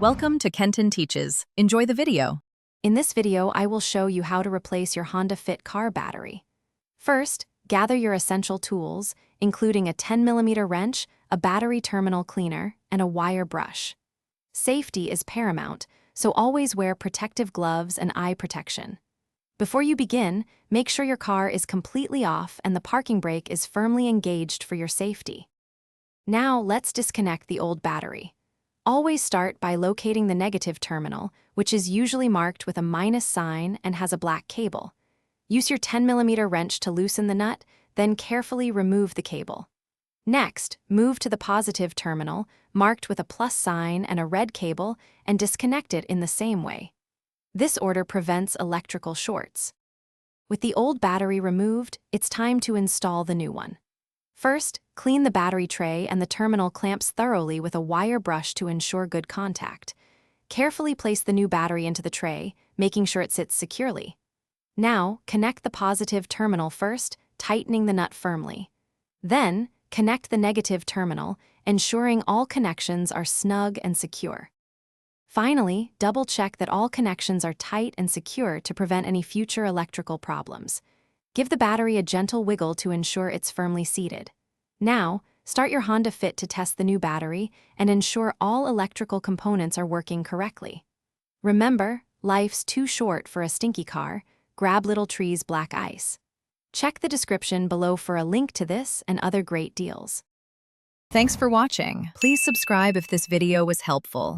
Welcome to Kenton Teaches. Enjoy the video. In this video, I will show you how to replace your Honda Fit car battery. First, gather your essential tools, including a 10mm wrench, a battery terminal cleaner, and a wire brush. Safety is paramount, so always wear protective gloves and eye protection. Before you begin, make sure your car is completely off and the parking brake is firmly engaged for your safety. Now, let's disconnect the old battery. Always start by locating the negative terminal, which is usually marked with a minus sign and has a black cable. Use your 10mm wrench to loosen the nut, then carefully remove the cable. Next, move to the positive terminal, marked with a plus sign and a red cable, and disconnect it in the same way. This order prevents electrical shorts. With the old battery removed, it's time to install the new one. First, clean the battery tray and the terminal clamps thoroughly with a wire brush to ensure good contact. Carefully place the new battery into the tray, making sure it sits securely. Now, connect the positive terminal first, tightening the nut firmly. Then, connect the negative terminal, ensuring all connections are snug and secure. Finally, double-check that all connections are tight and secure to prevent any future electrical problems. Give the battery a gentle wiggle to ensure it's firmly seated. Now, start your Honda Fit to test the new battery and ensure all electrical components are working correctly. Remember, life's too short for a stinky car. Grab Little Tree's black ice. Check the description below for a link to this and other great deals. Thanks for watching. Please subscribe if this video was helpful.